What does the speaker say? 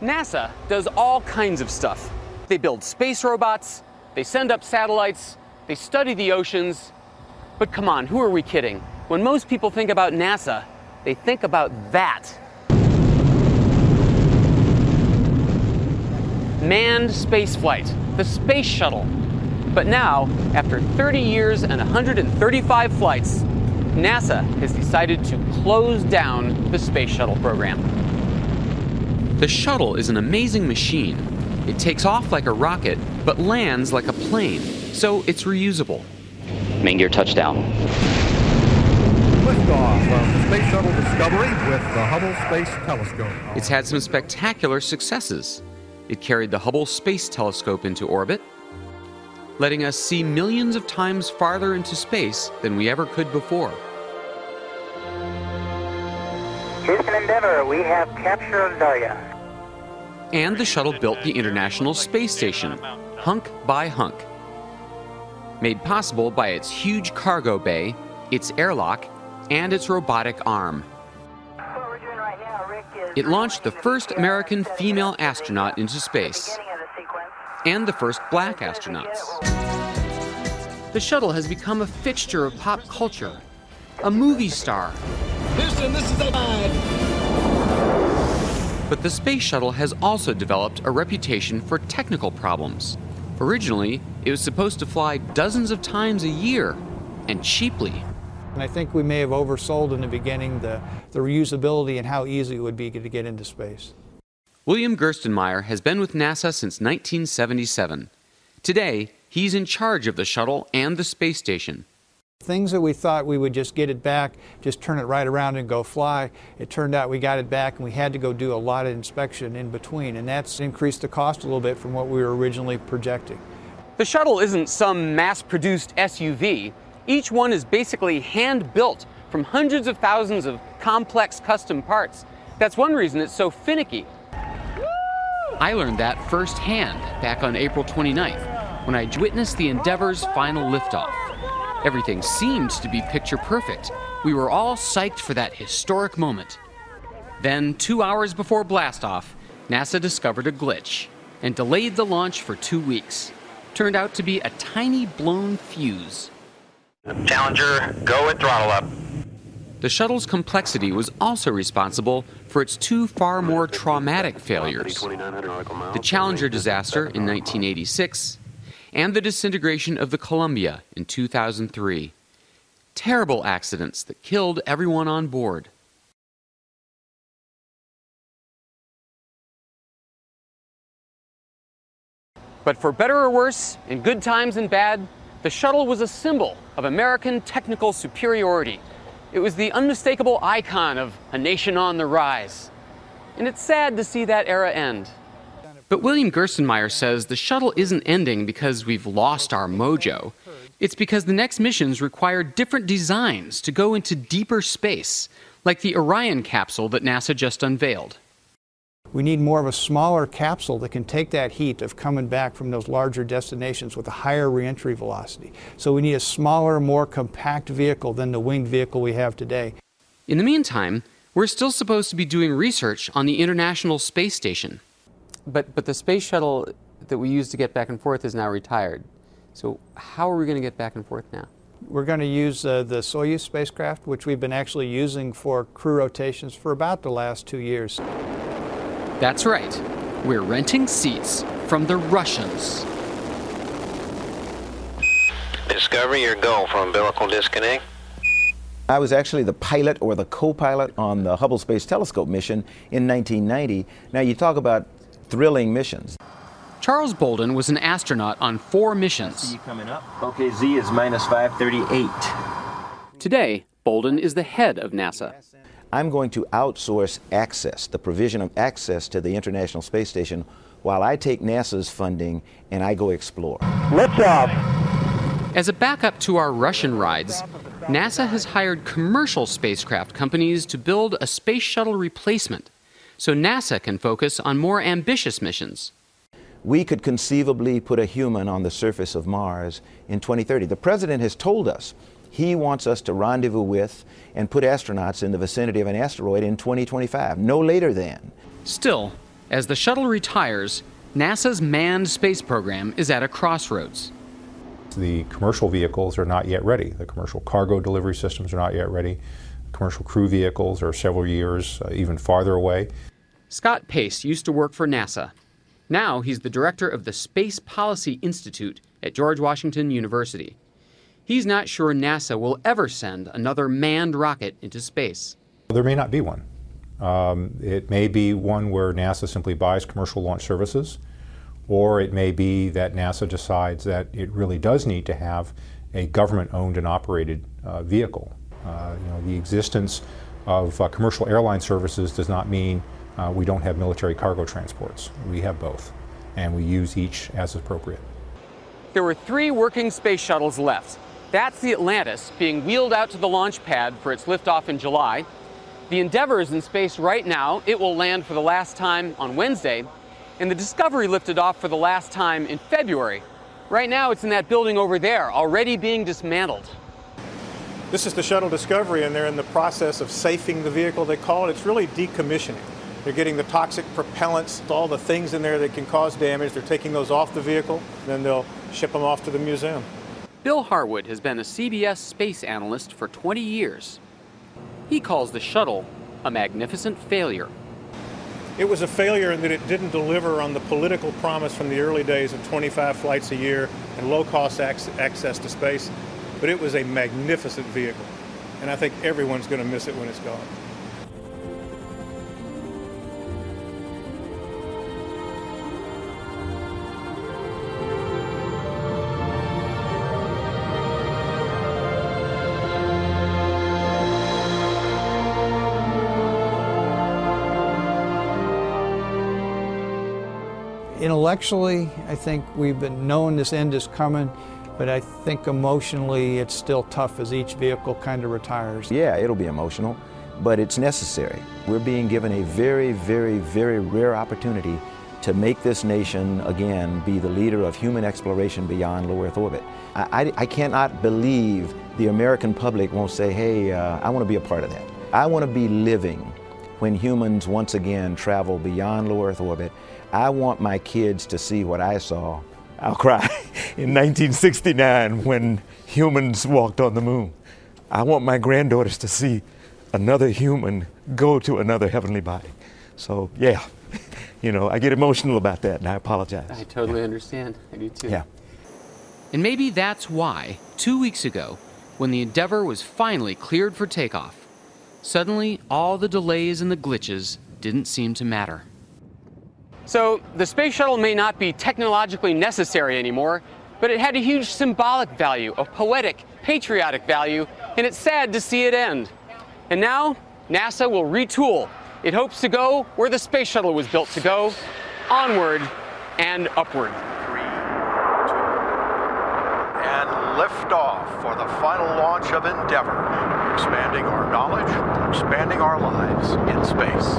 NASA does all kinds of stuff. They build space robots, they send up satellites, they study the oceans. But come on, who are we kidding? When most people think about NASA, they think about that. Manned spaceflight, the space shuttle. But now, after 30 years and 135 flights, NASA has decided to close down the space shuttle program. The shuttle is an amazing machine. It takes off like a rocket, but lands like a plane, so it's reusable. Main gear touchdown. Liftoff of the Space Shuttle Discovery with the Hubble Space Telescope. It's had some spectacular successes. It carried the Hubble Space Telescope into orbit, letting us see millions of times farther into space than we ever could before. Houston Endeavour, we have captured Daria. And the shuttle built the International Space Station, hunk by hunk. Made possible by its huge cargo bay, its airlock, and its robotic arm. It launched the first American female astronaut into space, and the first black astronauts. The shuttle has become a fixture of pop culture, a movie star. Houston, this is a ride. But the space shuttle has also developed a reputation for technical problems. Originally, it was supposed to fly dozens of times a year, and cheaply. And I think we may have oversold in the beginning the reusability and how easy it would be to get into space. William Gerstenmaier has been with NASA since 1977. Today, he's in charge of the shuttle and the space station. Things that we thought we would just get it back, just turn it right around and go fly, it turned out we got it back and we had to go do a lot of inspection in between, and that's increased the cost a little bit from what we were originally projecting. The shuttle isn't some mass-produced SUV. Each one is basically hand-built from hundreds of thousands of complex custom parts. That's one reason it's so finicky. I learned that firsthand back on April 29th when I witnessed the Endeavour's final liftoff. Everything seemed to be picture perfect. We were all psyched for that historic moment. Then, 2 hours before blastoff, NASA discovered a glitch and delayed the launch for 2 weeks. Turned out to be a tiny blown fuse. Challenger, go with throttle up. The shuttle's complexity was also responsible for its two far more traumatic failures. The Challenger disaster in 1986 and the disintegration of the Columbia in 2003. Terrible accidents that killed everyone on board. But for better or worse, in good times and bad, the shuttle was a symbol of American technical superiority. It was the unmistakable icon of a nation on the rise. And it's sad to see that era end. But William Gerstenmaier says the shuttle isn't ending because we've lost our mojo. It's because the next missions require different designs to go into deeper space, like the Orion capsule that NASA just unveiled. We need more of a smaller capsule that can take that heat of coming back from those larger destinations with a higher reentry velocity. So we need a smaller, more compact vehicle than the winged vehicle we have today. In the meantime, we're still supposed to be doing research on the International Space Station. But the space shuttle that we used to get back and forth is now retired. So how are we going to get back and forth now? We're going to use the Soyuz spacecraft, which we've been actually using for crew rotations for about the last 2 years. That's right. We're renting seats from the Russians. Discovery, your go for umbilical disconnect. I was actually the pilot or the co-pilot on the Hubble Space Telescope mission in 1990. Now you talk about thrilling missions. Charles Bolden was an astronaut on 4 missions. See you coming up. Okay, Z is minus 538. Today, Bolden is the head of NASA. I'm going to outsource access, the provision of access to the International Space Station, while I take NASA's funding and I go explore. Liftoff. As a backup to our Russian rides, NASA has hired commercial spacecraft companies to build a space shuttle replacement, so NASA can focus on more ambitious missions. We could conceivably put a human on the surface of Mars in 2030. The President has told us he wants us to rendezvous with and put astronauts in the vicinity of an asteroid in 2025, no later than. Still, As the shuttle retires, NASA's manned space program is at a crossroads. The commercial vehicles are not yet ready. The commercial cargo delivery systems are not yet ready. Commercial crew vehicles are several years, even farther away. Scott Pace used to work for NASA. Now he's the director of the Space Policy Institute at George Washington University. He's not sure NASA will ever send another manned rocket into space. There may not be one. It may be one where NASA simply buys commercial launch services, or it may be that NASA decides that it really does need to have a government-owned and operated vehicle. The existence of commercial airline services does not mean we don't have military cargo transports. We have both, and we use each as appropriate. There were 3 working space shuttles left. That's the Atlantis, being wheeled out to the launch pad for its liftoff in July. The Endeavour is in space right now. It will land for the last time on Wednesday. And the Discovery lifted off for the last time in February. Right now it's in that building over there, already being dismantled. This is the shuttle Discovery, and they're in the process of safing the vehicle, they call it. It's really decommissioning. They're getting the toxic propellants, all the things in there that can cause damage. They're taking those off the vehicle, then they'll ship them off to the museum. Bill Harwood has been a CBS space analyst for 20 years. He calls the shuttle a magnificent failure. It was a failure in that it didn't deliver on the political promise from the early days of 25 flights a year and low-cost access to space, but it was a magnificent vehicle, and I think everyone's going to miss it when it's gone. Intellectually, I think we've been knowing this end is coming, but I think emotionally it's still tough as each vehicle kind of retires. Yeah, it'll be emotional, but it's necessary. We're being given a very, very, very rare opportunity to make this nation, again, be the leader of human exploration beyond low Earth orbit. I cannot believe the American public won't say, hey, I want to be a part of that. I want to be living when humans once again travel beyond low Earth orbit. I want my kids to see what I saw, I'll cry, in 1969 when humans walked on the moon. I want my granddaughters to see another human go to another heavenly body. So yeah, I get emotional about that, and I apologize. I totally understand. I do too. Yeah. And maybe that's why, 2 weeks ago, when the Endeavour was finally cleared for takeoff, suddenly all the delays and the glitches didn't seem to matter. So the space shuttle may not be technologically necessary anymore, but it had a huge symbolic value, a poetic, patriotic value, and it's sad to see it end. And now, NASA will retool. It hopes to go where the space shuttle was built to go, onward and upward. 3, 2, and liftoff for the final launch of Endeavour, expanding our knowledge, expanding our lives in space.